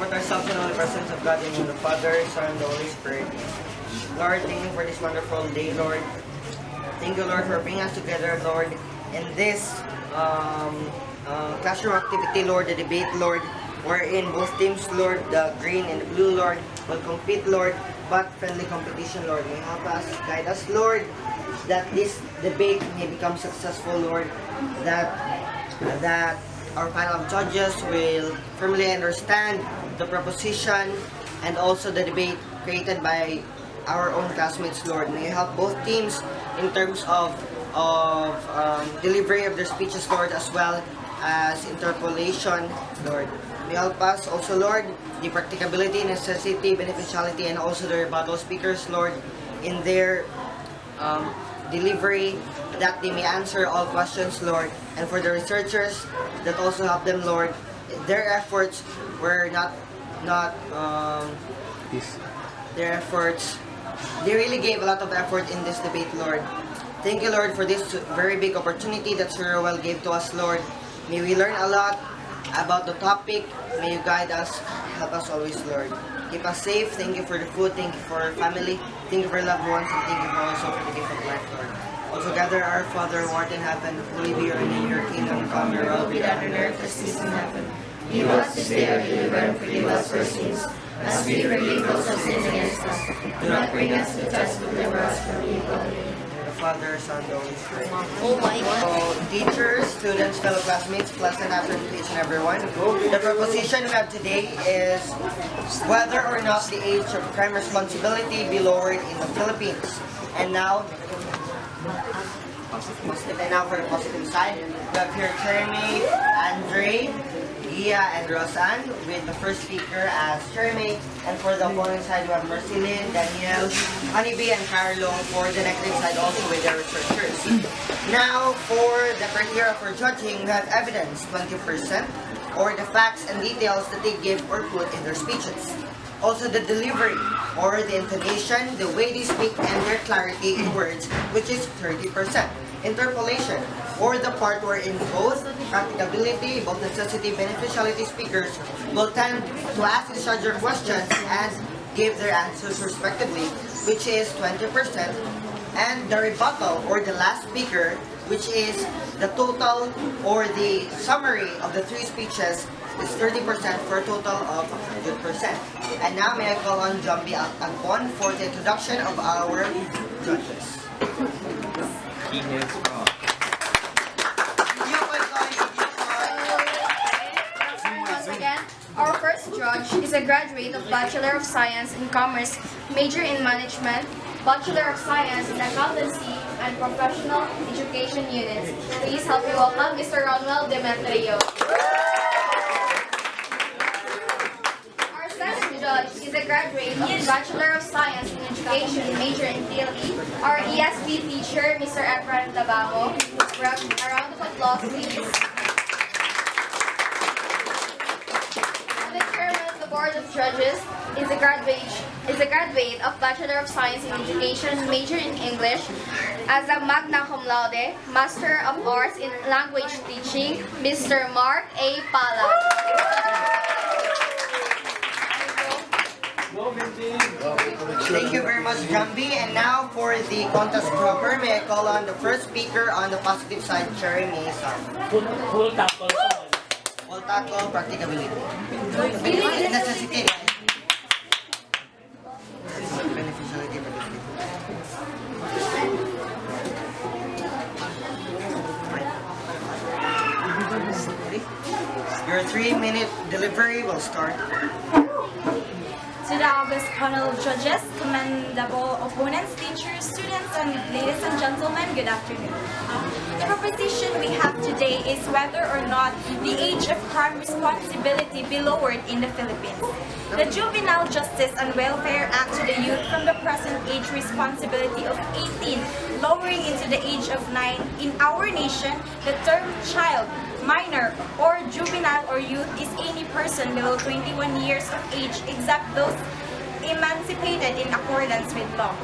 put ourselves in the presence of God, in the Father, Son, and the Holy Spirit. Lord, thank you for this wonderful day, Lord. Thank you, Lord, for bringing us together, Lord, in this classroom activity, Lord, the debate, Lord, wherein both teams, Lord, the green and the blue, Lord, will compete, Lord, but friendly competition, Lord. May help us, guide us, Lord, that this debate may become successful, Lord, that our panel of judges will firmly understand the proposition and also the debate created by our own classmates, Lord. May you help both teams in terms of delivery of their speeches, Lord, as well as interpolation, Lord. May help us also, Lord, the practicability, necessity, beneficiality, and also the rebuttal speakers, Lord, in their delivery, that they may answer all questions, Lord. And for the researchers, that also help them, Lord, their efforts were their efforts, they really gave a lot of effort in this debate, Lord. Thank you, Lord, for this very big opportunity that Sir Ruel gave to us, Lord. May we learn a lot about the topic. May you guide us, help us always, Lord. Keep us safe. Thank you for the food. Thank you for our family. Thank you for loved ones. And thank you for also for the gift of life, Lord. Also gather our Father who art in heaven. Holy be your name. Your kingdom come. Your will be done on earth as it is in heaven. Give us this day our daily bread, and forgive us our sins, as we forgive those who sin against us. Do not bring us to test, but deliver us from evil. The Father, Son, the Holy Spirit. Oh my God. So, teachers, students, fellow classmates, pleasant afternoon to each and everyone. The proposition we have today is whether or not the age of crime responsibility be lowered in the Philippines. And now for the positive side, we have here Jeremy, Andre, Gia, and Roseanne with the first speaker as Jeremy. And for the opponent side, we have Marcelin, Danielle, Honeybee, and Carlo for the negative side also with their researchers. Now, for the criteria for judging, we have evidence, 20%, or the facts and details that they give or put in their speeches. Also the delivery, or the intonation, the way they speak, and their clarity in words, which is 30%. Interpolation, or the part wherein both practicability, both necessity, beneficiality speakers will tend to ask each other questions and give their answers respectively, which is 20%. And the rebuttal, or the last speaker, which is the total or the summary of the three speeches, is 30% for a total of 100%. And now may I call on Jumbing Agpon for the introduction of our judges. Once again, our first judge is a graduate of Bachelor of Science in Commerce, major in Management, Bachelor of Science in Accountancy, and Professional Education Units. Please help me welcome Mr. Ruel Demetrio. Our second judge is a graduate of Bachelor of Science in Education, major in theory, our ESP teacher, Mr. Efrain Tabamo. A round of applause, please. The chairman of the Board of Judges is a graduate of Bachelor of Science in Education, major in English, as a magna cum laude, Master of Arts in Language Teaching, Mr. Mark A. Pala. Thank you very much, Jambi. And now for the contest proper, may I call on the first speaker on the positive side, Jeremy. Full tackle. Full tackle, practicability. Necessity. Beneficiality. Your 3-minute delivery will start. To the August panel of judges, commendable opponents, teachers, students, and ladies and gentlemen, good afternoon. The proposition we have today is whether or not the age of crime responsibility be lowered in the Philippines. The Juvenile Justice and Welfare Act to the youth from the present age responsibility of 18, lowering into the age of 9. In our nation, the term child, minor, or juvenile or youth is any person below 21 years of age except those emancipated in accordance with law.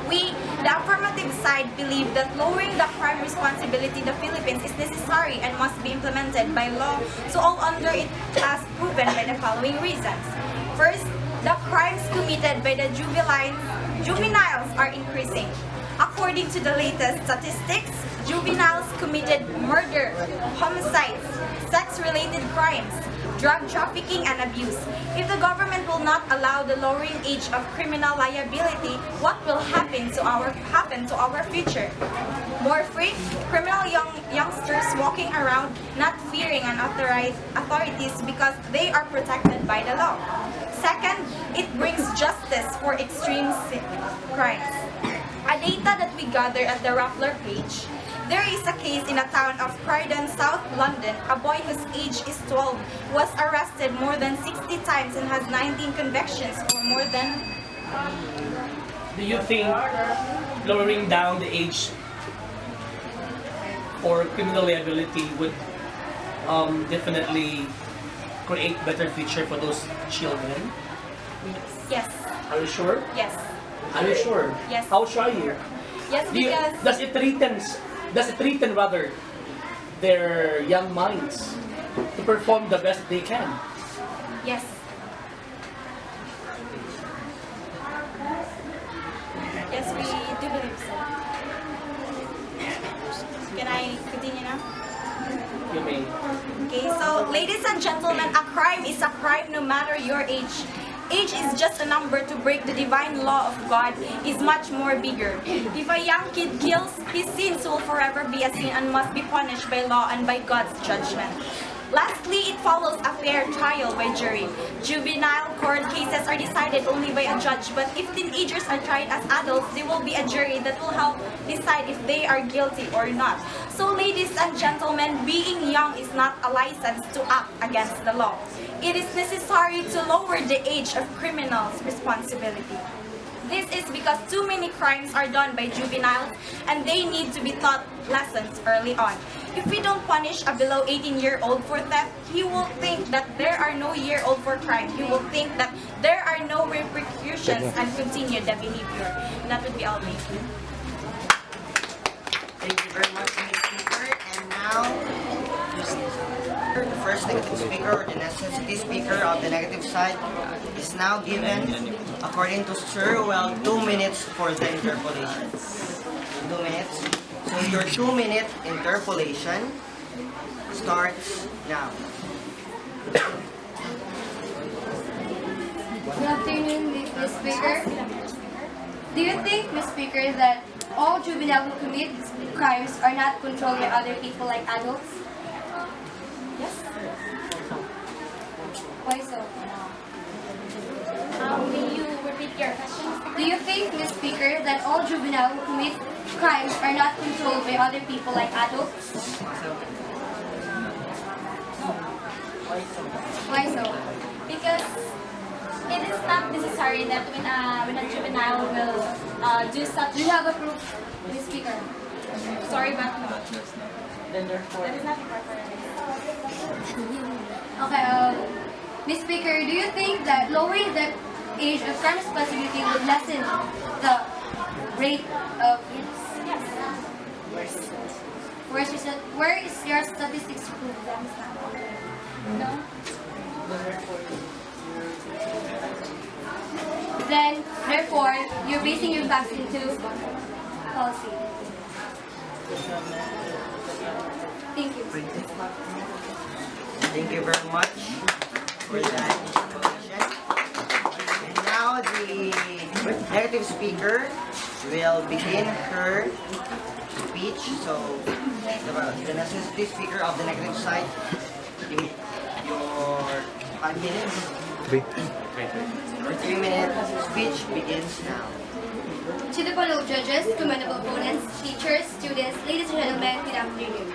We, the affirmative side, believe that lowering the crime responsibility in the Philippines is necessary and must be implemented by law to all under it as proven by the following reasons. First, the crimes committed by the juveniles are increasing. According to the latest statistics, juveniles committed murder, homicides, sex-related crimes, drug trafficking, and abuse. If the government will not allow the lowering age of criminal liability, what will happen to our future? More free, criminal youngsters walking around not fearing authorities because they are protected by the law. Second, it brings justice for extreme crimes. A data that we gather at the Rappler page, there is a case in a town of Croydon, South London. A boy whose age is 12 was arrested more than 60 times and has 19 convictions for more than... Do you think lowering down the age for criminal liability would definitely create better future for those children? Yes. Are you sure? Yes. Are you sure? Yes. How sure are you? Yes, because... Does it threaten rather their young minds to perform the best they can? Yes. Yes, we do believe so. Can I continue now? You may. Okay, so ladies and gentlemen, a crime is a crime no matter your age. Age is just a number to break the divine law of God is much more bigger. If a young kid kills, his sins will forever be a sin and must be punished by law and by God's judgment. Lastly, it follows a fair trial by jury. Juvenile court cases are decided only by a judge, but if teenagers are tried as adults, there will be a jury that will help decide if they are guilty or not. So ladies and gentlemen, being young is not a license to act against the law. It is necessary to lower the age of criminals' responsibility. This is because too many crimes are done by juveniles and they need to be taught lessons early on. If we don't punish a below 18-year-old for theft, he will think that there are no year-old for crime. He will think that there are no repercussions and continue the behavior. That would be all. Thank you. Thank you very much, Ms. Speaker. And now, the first negative speaker or the necessity speaker of the negative side is now given, according to Sir Ruel, 2 minutes for the interpolation. 2 minutes. So your 2-minute interpolation starts now. Good afternoon, Ms. Speaker. Do you think, Ms. Speaker, that all juveniles who commit crimes are not controlled by other people like adults? Yes. Why so? Will you repeat your question? Do you think, Ms. Speaker, that all juveniles who commit crimes are not controlled by other people like adults? Why so? Because it is not necessary that when a juvenile will do such... Do you have a proof, Ms. Speaker? Sorry, but no. Then therefore, That is not important. Okay, Ms. Speaker, do you think that lowering the age of crime responsibility would lessen the rate of... Yes. Where is your statistics proof? No. Then, therefore, you're basing your facts into policy. Thank you. Thank you very much for that information. And now the negative speaker will begin her speech. So the necessity speaker of the negative side, your 5 minutes. 3-minute speech begins now. To the panel of judges, commendable opponents, teachers, students, ladies and gentlemen, good afternoon.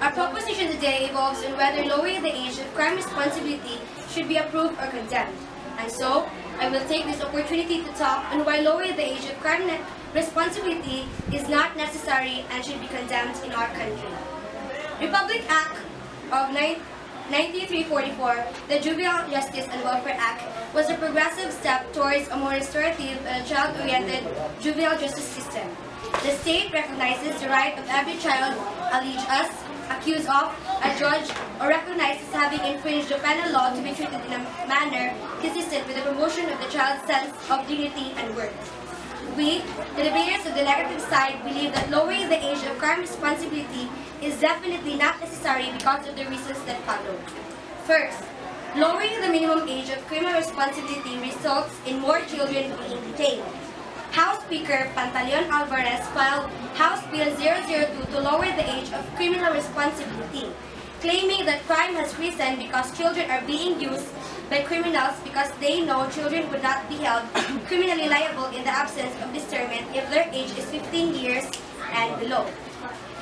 Our proposition today involves on whether lowering the age of crime responsibility should be approved or condemned. And so, I will take this opportunity to talk on why lowering the age of crime responsibility is not necessary and should be condemned in our country. Republic Act of 9344, the Juvenile Justice and Welfare Act, was a progressive step towards a more restorative and child-oriented juvenile justice system. The state recognizes the right of every child, allege us, accused of, adjudged, or recognized as having infringed the penal law to be treated in a manner consistent with the promotion of the child's sense of dignity and worth. We, the debaters of the negative side, believe that lowering the age of crime responsibility is definitely not necessary because of the reasons that follow. First, lowering the minimum age of criminal responsibility results in more children being detained. House Speaker Pantaleon Alvarez filed House Bill 002 to lower the age of criminal responsibility, claiming that crime has risen because children are being used by criminals because they know children would not be held criminally liable in the absence of discernment if their age is 15 years and below.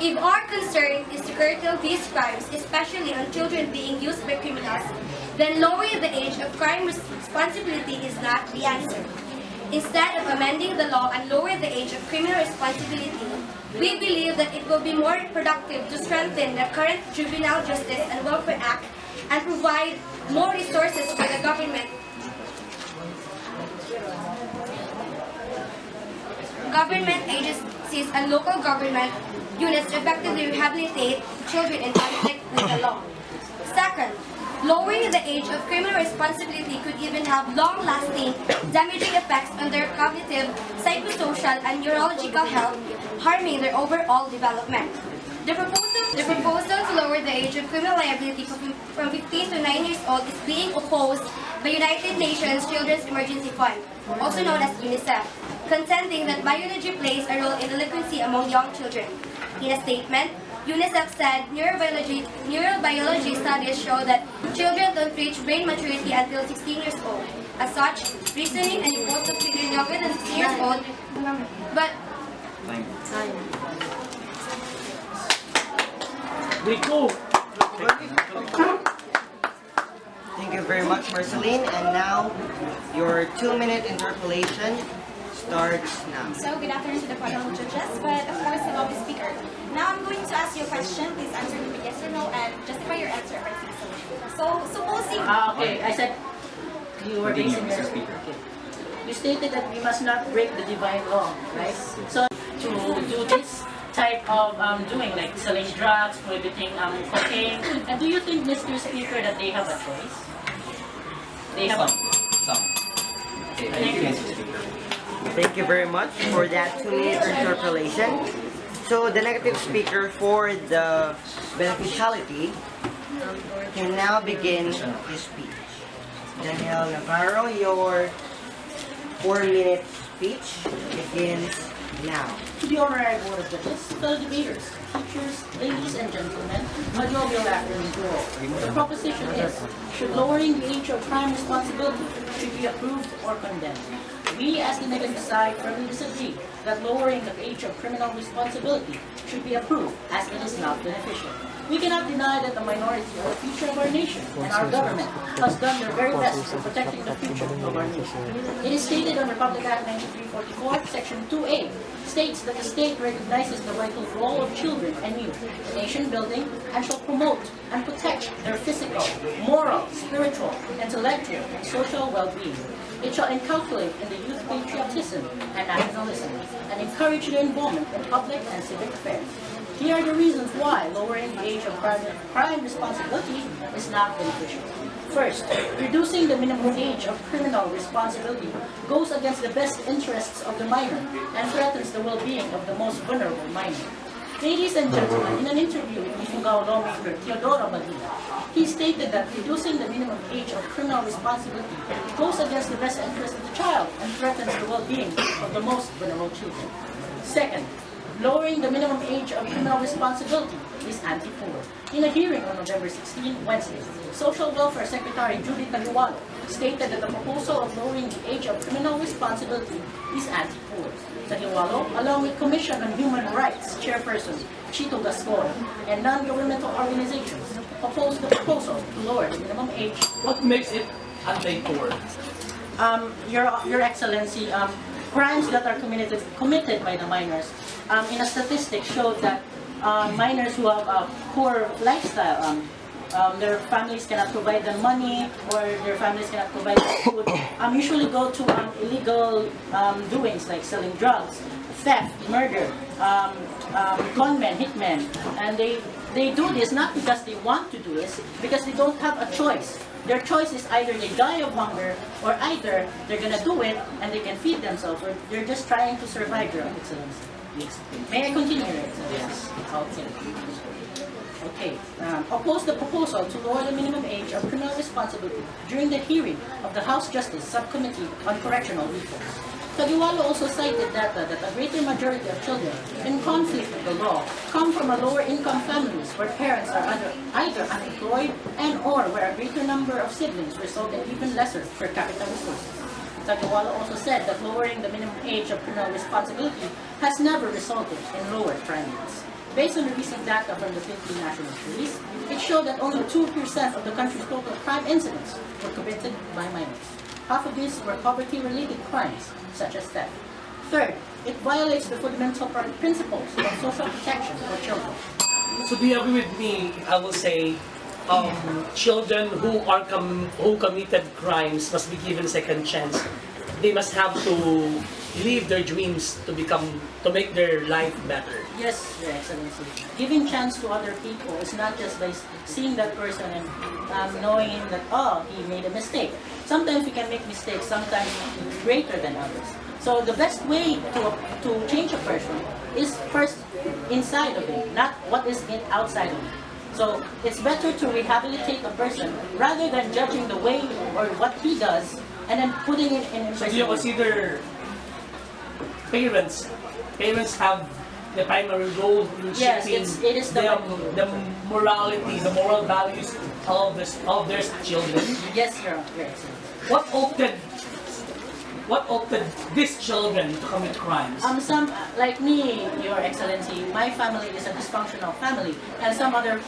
If our concern is to curtail these crimes, especially on children being used by criminals, then lowering the age of crime responsibility is not the answer. Instead of amending the law and lower the age of criminal responsibility, we believe that it will be more productive to strengthen the current Juvenile Justice and Welfare Act and provide more resources for the government agencies and local government units to effectively rehabilitate children in conflict with the law. Second, lowering the age of criminal responsibility could even have long-lasting, damaging effects on their cognitive, psychosocial, and neurological health, harming their overall development. The proposal to lower the age of criminal liability from 15 to 9 years old is being opposed by United Nations Children's Emergency Fund, also known as UNICEF, contending that biology plays a role in delinquency among young children. In a statement, UNICEF said neurobiology studies show that children don't reach brain maturity until 16 years old. As such, reasoning and impulsive children younger than 16 years old, but Thank you very much, Marceline. And now, your 2-minute interpolation starts now. So, good afternoon to the panel of judges, but of course, hello, the speaker. Now I'm going to ask you a question. Please answer me with yes or no and justify your answer if I say so. So, supposing... Okay, I said you were basing your speaker. Okay. You stated that we must not break the divine law, right? So, to do this type of doing, like selling drugs, prohibiting cocaine, and do you think, Mr. Speaker, that they have a choice? They have Some. Okay, Thank you, Mr. Speaker. Thank you very much for that 2-minute interpolation. So the negative speaker for the beneficiality can now begin his speech. Daniel Navarro, your 4-minute speech begins now. To the honorary board of judges, fellow debaters, teachers, ladies and gentlemen, a jovial afternoon to all. The proposition is, should lowering the age of crime responsibility should be approved or condemned? We, as the negative side, firmly disagree that lowering the age of criminal responsibility should be approved, as it is not beneficial. We cannot deny that the minority are the future of our nation, and our government has done their very best for protecting the future of our nation. It is stated on Republic Act 9344, Section 2A, states that the state recognizes the vital role of children and youth in nation building and shall promote and protect their physical, moral, spiritual, intellectual, and social well-being. It shall inculcate in the youth patriotism and nationalism and encourage their involvement in public and civic affairs. Here are the reasons why lowering the age of crime responsibility is not beneficial. First, reducing the minimum age of criminal responsibility goes against the best interests of the minor and threatens the well-being of the most vulnerable minor. Ladies and gentlemen, in an interview with Ifugao lawmaker Teodoro Medina, he stated that reducing the minimum age of criminal responsibility goes against the best interest of the child and threatens the well-being of the most vulnerable children. Second, lowering the minimum age of criminal responsibility is anti-poor. In a hearing on November 16, Wednesday, Social Welfare Secretary Judy Taliwalo stated that the proposal of lowering the age of criminal responsibility is anti-poor. Taliwalo, along with Commission on Human Rights Chairperson Chito Gascon and non-governmental organizations, opposed the proposal to lower the minimum age. What makes it anti-poor? Your Excellency, crimes that are committed by the minors, in a statistic showed that minors who have a poor lifestyle, their families cannot provide them money or their families cannot provide them food, usually go to illegal doings like selling drugs, theft, murder, gunmen, hitmen, and they they do this not because they want to do this, because they don't have a choice. Their choice is either they die of hunger, or either they're gonna do it and they can feed themselves, or they're just trying to survive, Your Excellency. Yes. May I continue, Your Excellency? Okay. Okay. Oppose the proposal to lower the minimum age of criminal responsibility during the hearing of the House Justice Subcommittee on Correctional Reforms. Tagiwalo also cited data that a greater majority of children in conflict with the law come from a lower income families where parents are either unemployed and or where a greater number of siblings result in even lesser per capita resources. Tagiwalo also said that lowering the minimum age of criminal responsibility has never resulted in lower crime rates. Based on the recent data from the Philippine National Police, it showed that only 2% of the country's total crime incidents were committed by minors. Half of these were poverty-related crimes, such as theft. Third, it violates the fundamental principles of social protection for children. So do you agree with me? I will say, children who committed crimes must be given second chance. They must have to live their dreams to make their life better. Yes, Your Excellency. Giving chance to other people is not just by seeing that person and knowing that, oh, he made a mistake. Sometimes we can make mistakes, sometimes greater than others. So the best way to change a person is first inside of him, not what is outside of him. So it's better to rehabilitate a person rather than judging the way or what he does and then putting it in So do you consider parents have the primary role in Yes, shaping it is the morality, the moral values of their children? Yes, Your Excellency. What opted these children to commit crimes? Some, like me, Your Excellency, my family is a dysfunctional family, and some other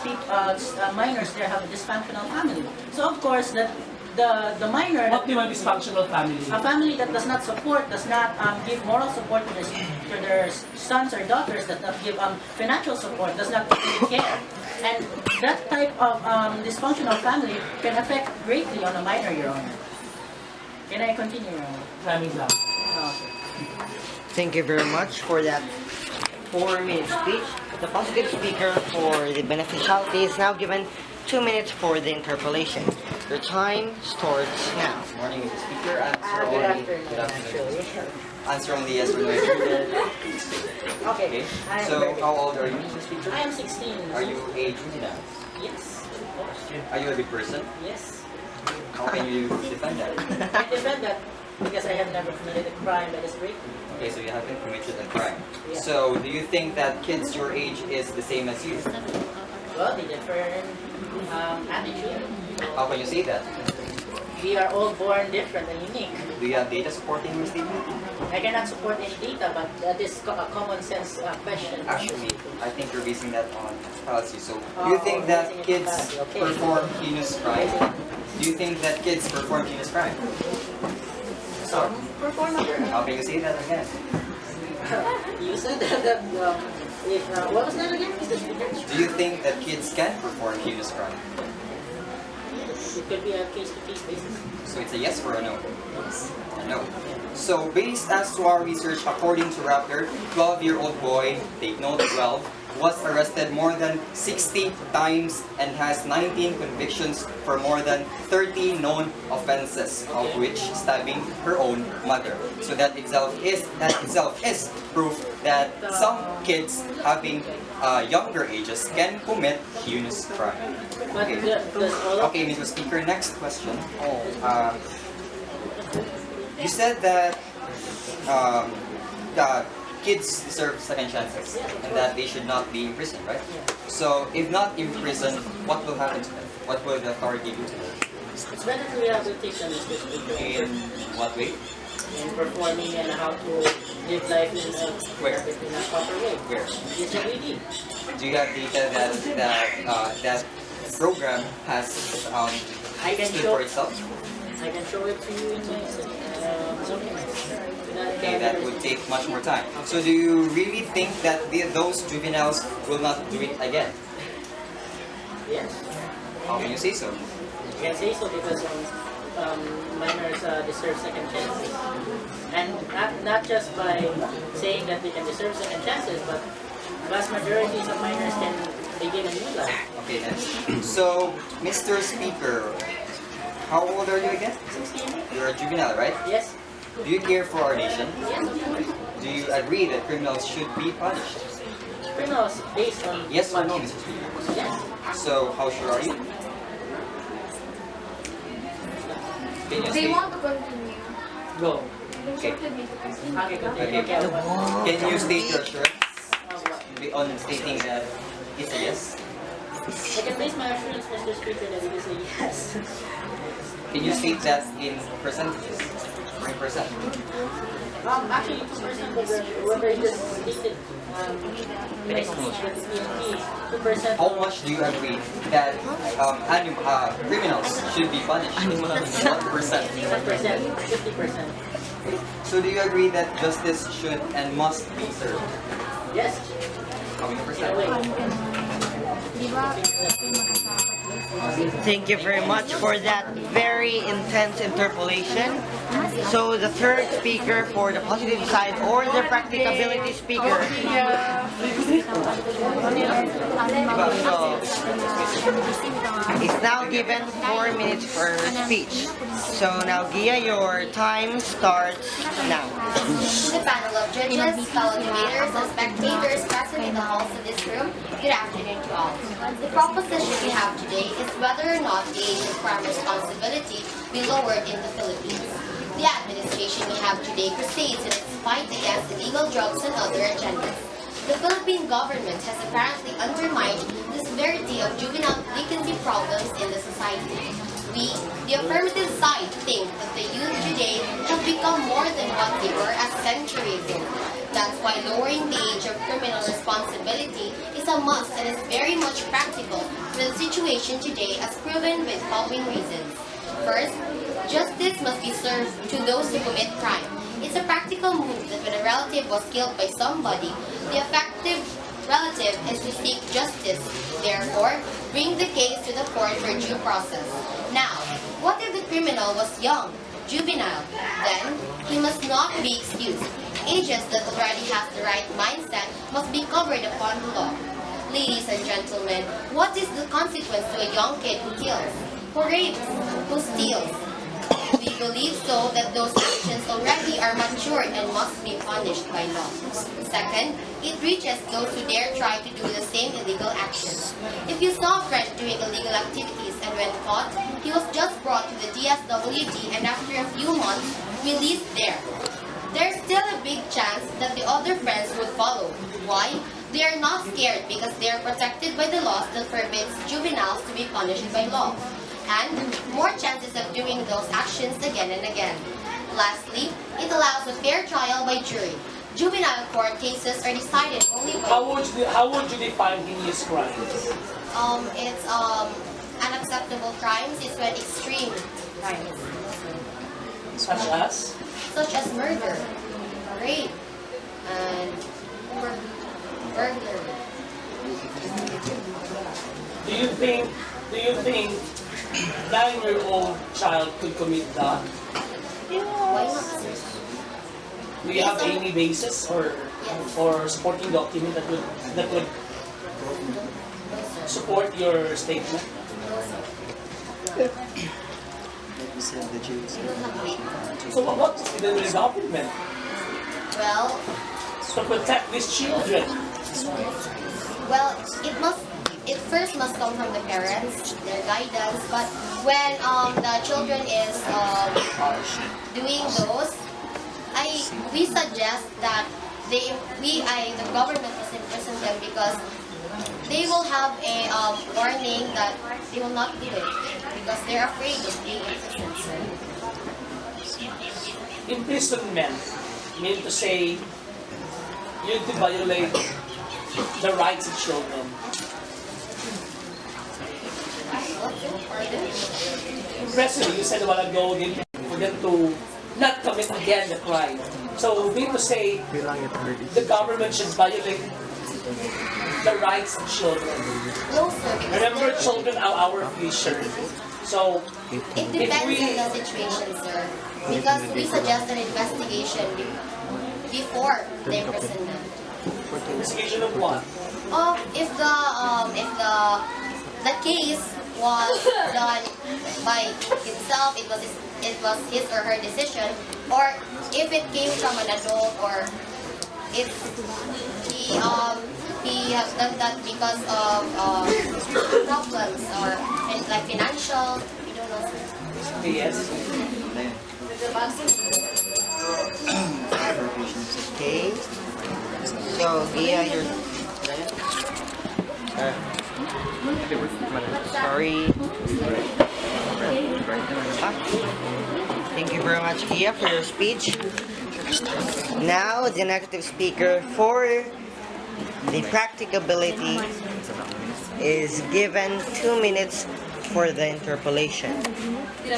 minors there have a dysfunctional family. So of course, the minor, What do you mean dysfunctional family? a family that does not give moral support to their sons or daughters, does not give financial support, does not take care. And that type of dysfunctional family can affect greatly on a minor, Your Honor. Can I continue, Your Honor? Okay. Thank you very much for that 4-minute speech. The positive speaker for the beneficiality is now given 2 minutes for the interpolation. Your time starts now. Morning, Mr. Speaker. Answer Good only. afternoon. Good afternoon. Answer only yes or no. Okay. So, how old are you, Mr. Speaker? I am 16. Are you a juvenile? Yes, of course. Are you a big person? Yes. How can you defend that? I defend that because I have never committed a crime that is great. Okay, so you haven't committed a crime. Yeah. So, do you think that kids your age is the same as you? Well, they differ in attitude. How can you say that? We are all born different and unique. Do you have data supporting your statement? I cannot support any data, but that is a common sense question. Actually, I think you're basing that on fallacy. So, do you think that kids perform heinous crime? Do you think that kids perform heinous crime? So, how can you say that again? You said that what was that again, Mr. Speaker? Do you think that kids can perform heinous crime? It could be a case-to-case basis. So it's a yes or a no? A no. So based as to our research, according to Raptor, 12-year-old boy, take note 12, was arrested more than 60 times and has 19 convictions for more than 30 known offenses, of which stabbing her own mother. So that itself is proof that some kids having younger ages can commit heinous crime. But Okay. does all of Okay, Mr. Speaker, next question. You said that the kids deserve second chances and that they should not be in prison, right? So, if not in prison, what will happen to them? What will the authority do to them? it's better to rehabilitate them, Mr. Speaker. In what way? In performing and how to live life in a proper way. Where? Yes, we do. Do you have data that program has I can stood show. for itself? I can show it to you in my documents. Okay, that would take much more time. So, do you really think that those juveniles will not do it again? Yes, How can you say so? I can say so because minors deserve second chances, and not just by saying that they can deserve second chances, but vast majorities of minors can begin a new life. Okay, next. So, Mr. Speaker, how old are you again? 16? You're a juvenile, right? Yes. Do you care for our nation? Yes, of course. Do you agree that criminals should be punished? Criminals based on Yes or no, Mr. Speaker? Yes. So, how sure are you? Can you They state, want to continue. Go. They instructed me to continue. Okay, okay, okay. can you state your assurance What? on stating that it's a yes? I can base my assurance, Mr. Speaker, that it is a yes. Can you state that in percentages? In percent? Actually, 2% of whoever just stated. PNP, 2%. How much do you agree that criminals should be punished? 1%. 1%, 50%. So do you agree that justice should and must be served? Yes. How many In a percent? way. Thank you very much for that very intense interpolation. So the third speaker for the positive side or the practicability speaker. Is now given 4 minutes for speech. So now Gia, your time starts now. To the panel of judges, fellow debaters, and spectators present in the halls of this room, good afternoon to all. The proposition we have today is whether or not the age of crime responsibility be lowered in the Philippines. The administration we have today proceeds in its fight against illegal drugs and other agendas. The Philippine government has apparently undermined the severity of juvenile delinquency problems in the society. We, the affirmative side, think that the youth today have become more than what they were a century ago. That's why lowering the age of criminal responsibility is a must and is very much practical for the situation today as proven with following reasons. First, justice must be served to those who commit crime. It's a practical move that when a relative was killed by somebody, the effective relative is to seek justice. Therefore, bring the case to the court for due process. Now, what if the criminal was young, juvenile? Then, he must not be excused. Ages that already have the right mindset must be covered upon the law. Ladies and gentlemen, what is the consequence to a young kid who kills, who rapes, who steals? We believe so that those actions already are matured and must be punished by law. Second, it reaches those who dare try to do the same illegal actions. If you saw a friend doing illegal activities and when caught, he was just brought to the DSWD and after a few months, released there. There's still a big chance that the other friends would follow. Why? They are not scared because they are protected by the laws that forbids juveniles to be punished by law, and more chances of doing those actions again and again. Lastly, it allows a fair trial by jury. Juvenile court cases are decided only by... How would you define heinous crimes? It's unacceptable crimes is when extreme crimes, Such as? such as murder, rape, and burglary. Do you think 9-year-old child could commit that? Why not, sir? Do you have any basis or supporting document that would support your statement? So what is the government Well, to protect these children? it first must come from the parents, their guidance. But when the children is doing those, we suggest that the government must imprison them because they will have a warning that they will not do it because they're afraid of being imprisoned. Sir. Imprisonment mean to say you violate the rights of children. Impressively, you said a while ago for them to not commit again the crime. So mean to say the government should violate the rights of children. No, sir. because Remember, they're- children are our future. So It depends on the situation, sir. Because we suggest an investigation before they imprison them. Investigation of what? If the case was done by himself, it was his or her decision, or if it came from an adult, or if he has done that because of problems or like financial, we don't know. Yes. Okay. So, Gia, you're... Sorry. Thank you very much, Gia, for your speech. Now, the negative speaker for the practicability is given 2 minutes for the interpolation.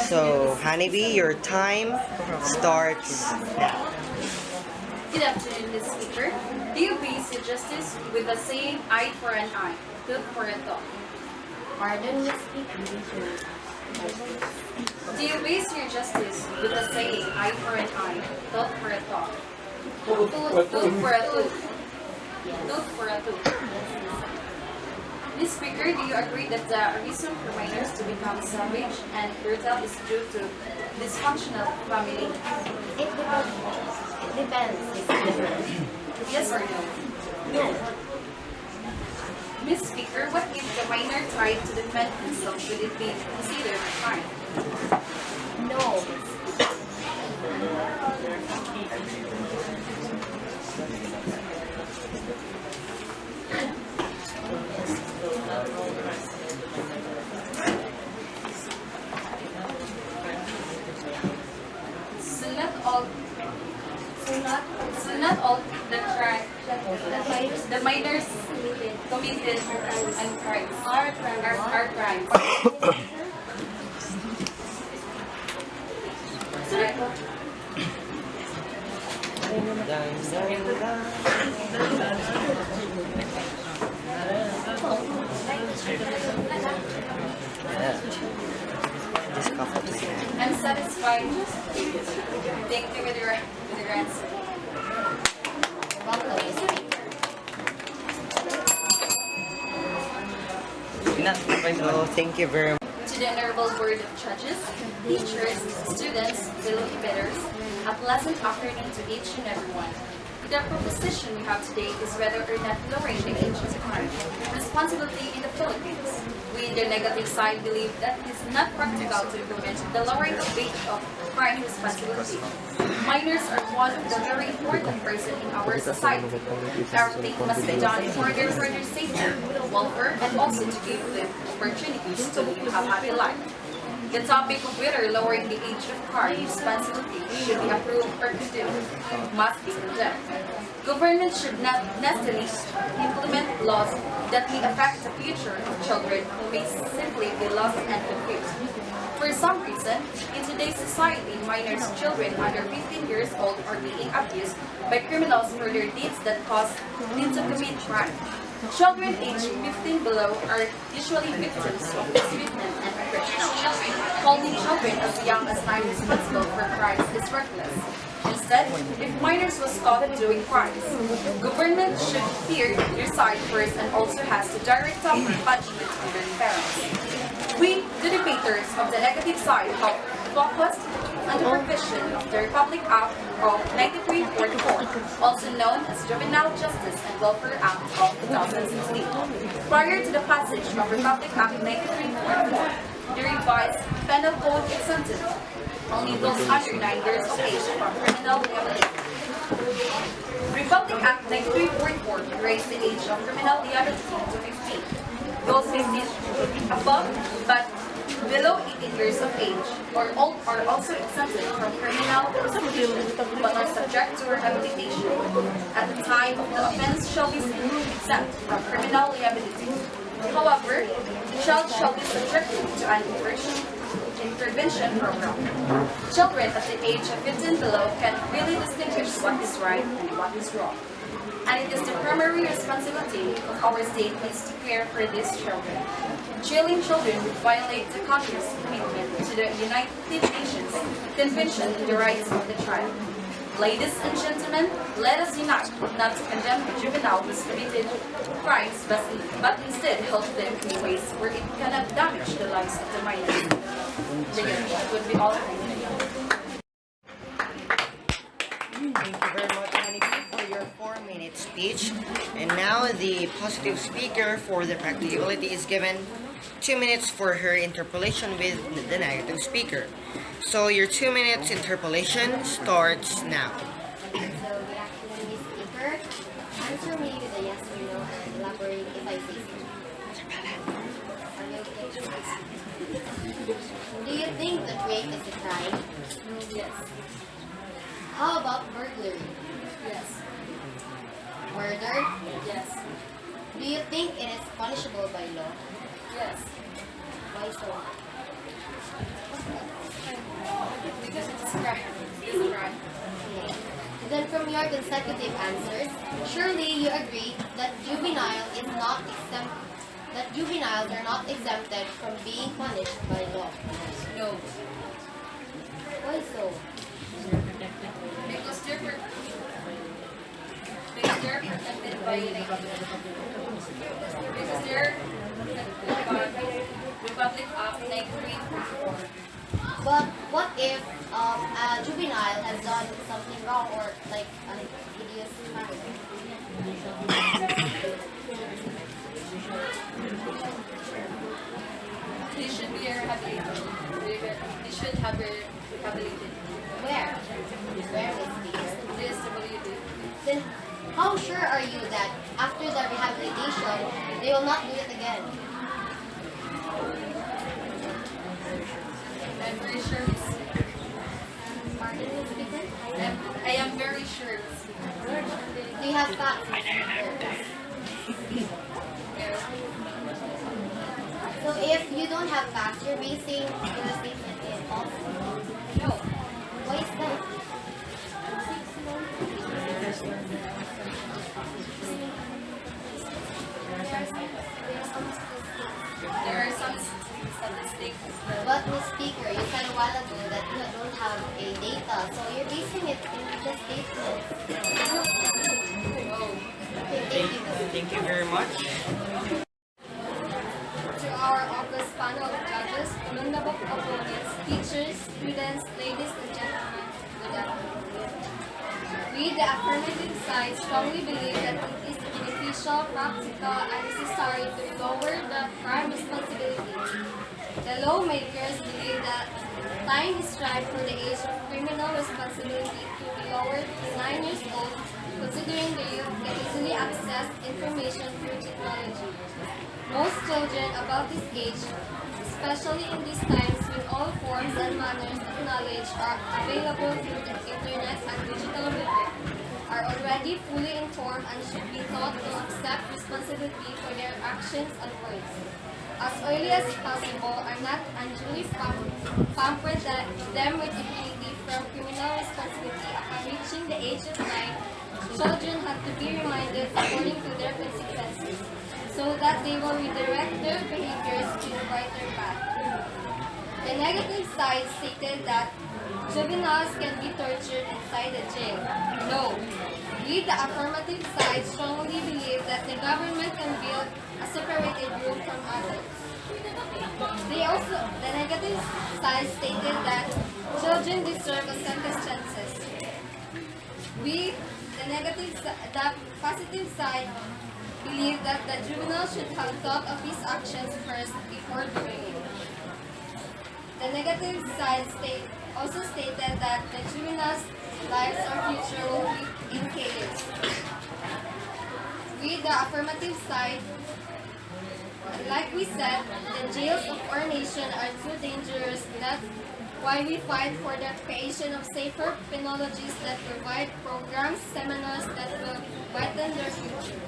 So, Honeybee, your time starts now. Good afternoon, Ms. Speaker. Do you base your justice with the saying eye for an eye, tooth for a tooth? Pardon, Miss Speaker. Do you base your justice with the saying eye for an eye, tooth for a tooth? Tooth for a tooth. Tooth for a tooth. Ms. Speaker, do you agree that the reason for minors to become savage and brutal is due to dysfunctional family? It depends. Yes or no? No. Ms. Speaker, what if the minor tried to defend himself? Should it be considered a crime? No. So not all the minors committed and crimes are crimes. I'm satisfied. Thank you with your answer. So, thank you very much. To the Honorable Board of Judges, teachers, students, fellow debaters, a pleasant afternoon to each and everyone. The proposition we have today is whether or not lowering the age of crime responsibility in the Philippines. We in the negative side believe that it is not practical to implement the lowering of age of crime responsibility. Minors are one of the very important person in our society. Everything must be done for their further safety, welfare, and also to give them opportunities to live a happy life. The topic of whether lowering the age of crime responsibility should be approved or condemned must be condemned. Government should not necessarily implement laws that may affect the future of children who may simply be lost and confused. For some reason, in today's society, minors children under 15 years old are being abused by criminals for their deeds that cause them to commit crime. Children aged 15 below are usually victims of mistreatment and oppression. Holding children as young as 9 responsible for crimes is reckless. Instead, if minors was caught doing crimes, government should hear their side first and also has to direct proper punishment to their parents. We, the debaters of the negative side, have focused on the provision of the Republic Act of 9344, also known as Juvenile Justice and Welfare Act of 2016. Prior to the passage of Republic Act 9344, the revised penal code exempted only those under 9 years of age from criminal liability. Republic Act 9344 raised the age of criminal liability to 15. Those 15 above but below 18 years of age or old are also exempted from criminal prosecution but are subject to rehabilitation. At the time of the offense shall be exempt from criminal liability. However, the child shall be subjected to an intervention program. Children at the age of 15 below can really distinguish what is right and what is wrong. And it is the primary responsibility of our state is to care for these children. Jailing children would violate the country's commitment to the United Nations Convention on the Rights of the Child. Ladies and gentlemen, let us unite not to condemn the juvenile who has committed crimes, but instead help them in ways where it cannot damage the lives of the minors. That would be all. Thank you very much, Aniki, for your 4-minute speech. And now the positive speaker for the practicability is given 2 minutes for her interpolation with the negative speaker. So your 2 minutes interpolation starts now. So the activity speaker, answer me with a yes or no and elaborate if I say so. Are you okay? Do you think that rape is a crime? Yes. How about burglary? Yes. Murder? Yes. Do you think it is punishable by law? Yes. Why so? Because it's a crime. It's a crime. Okay. Then from your consecutive answers, surely you agree that juveniles are not exempted from being punished by law. No. Why so? Because they're protected by Republic Act 9344. But what if a juvenile has done something wrong or like an hideous crime? They should be rehabilitated. They should have been rehabilitated. Where? Where is this? This WD. Then how sure are you that after the rehabilitation, they will not do it again? I'm very sure. Pardon me, speaker? I am very sure. Do you have facts? Yes. So if you don't have facts, you're basing your statement in false. No. Why is that? There are some statistics. But Ms. Speaker, you said a while ago that you don't have a data, so you're basing it in just statements. Oh. Okay, thank you. Thank you very much. To our august panel of judges, commendable opponents, teachers, students, ladies and gentlemen, good afternoon. We, the affirmative side, strongly believe that it is beneficial, practical, and necessary to lower the crime responsibility. The lawmakers believe that time is ripe for the age of criminal responsibility to be lowered to 9 years old, considering the youth can easily access information through technology. Most children above this age, especially in these times when all forms and manners of knowledge are available through the internet and digital media, are already fully informed and should be taught to accept responsibility for their actions and words. As early as possible, are not unduly pampered them with immunity from criminal responsibility upon reaching the age of 9. Children have to be reminded according to their consequences, so that they will redirect their behaviors to the brighter path. The negative side stated that juveniles can be tortured inside the jail. No. We, the affirmative side, strongly believe that the government can build a separated room from adults. The negative side stated that children deserve a second chances. We, the positive side, believe that the juvenile should have thought of his actions first before doing it. The negative side also stated that the juvenile's lives or future will be in chaos. We, the affirmative side, like we said, the jails of our nation are too dangerous. That's why we fight for the creation of safer penologies that provide programs, seminars that will brighten their future.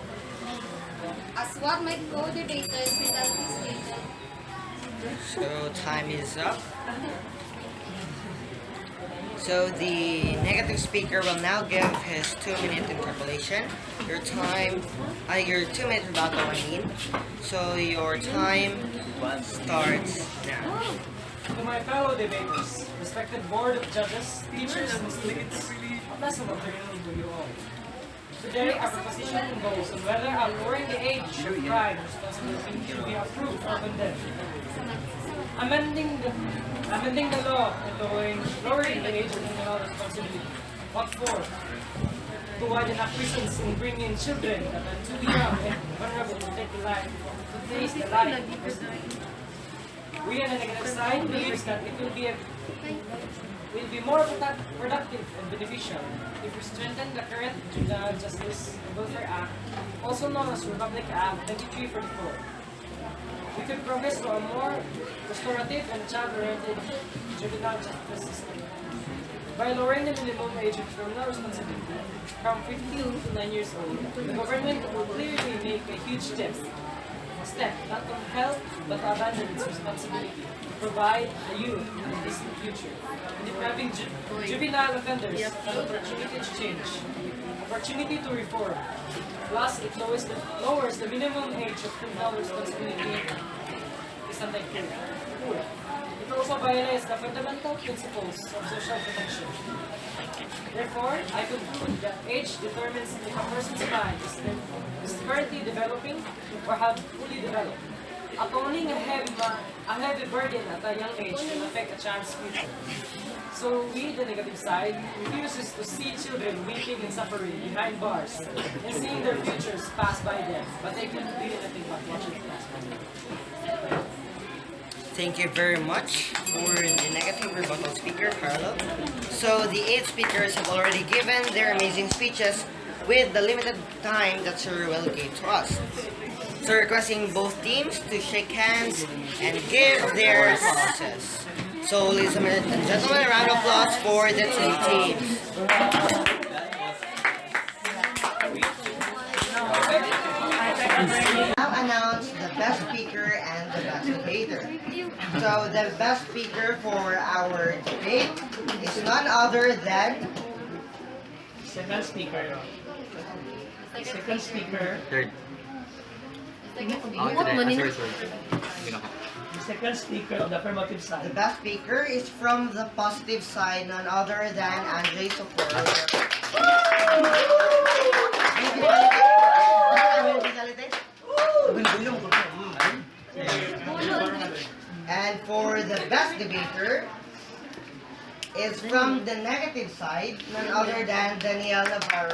As what my co-debaters recently stated. So time is up. So the negative speaker will now give his 2-minute interpolation. Your 2-minute rebuttal, I mean. So your time starts now. To my fellow debaters, respected board of judges, teachers, and students, what lesson of learning do you all? Today, our proposition involves on whether lowering the age of crime responsibility should be approved or condemned. Amending the law and lowering the age of criminal responsibility. What for? To widen enough reasons in bringing children that are too young and vulnerable to take the life, to face the life. We on the negative side believes that it will be more productive and beneficial if we strengthen the current Juvenile Justice and Welfare Act, also known as Republic Act 2344. We could progress to a more restorative and child-oriented juvenile justice system. By lowering the minimum age of criminal responsibility from 15 to 9 years old, the government will clearly make a huge step not to help but to abandon its responsibility to provide the youth a decent future, depriving juvenile offenders an opportunity to change, opportunity to reform. Plus, it lowers the minimum age of criminal responsibility. Isn't that clear? It also violates the fundamental principles of social protection. Therefore, I conclude that age determines if a person's mind is currently developing or have fully developed. Owning a heavy burden at a young age can affect a child's future. So we, the negative side, refuses to see children weeping and suffering behind bars and seeing their futures pass by them, but they can do anything but watch it pass by them. Thank you very much for the negative rebuttal speaker, Carlo. So the 8 speakers have already given their amazing speeches with the limited time that Sir Ruel gave to us. So requesting both teams to shake hands and give their applauses. So ladies and gentlemen, a round of applause for the 2 teams. Now announce the best speaker and the best debater. So the best speaker for our debate is none other than Second speaker. Second speaker. Third. The second speaker of the affirmative the side. best speaker is from the positive side, none other than Andre Socorro. And for the best debater is from the negative side, none other than Daniel Navarro.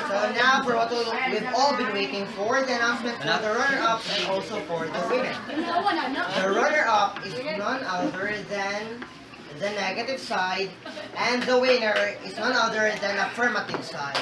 So now for what we've all been waiting for, the announcement for the runner-up and also for the winner. The runner-up is none other than the negative side, and the winner is none other than affirmative side.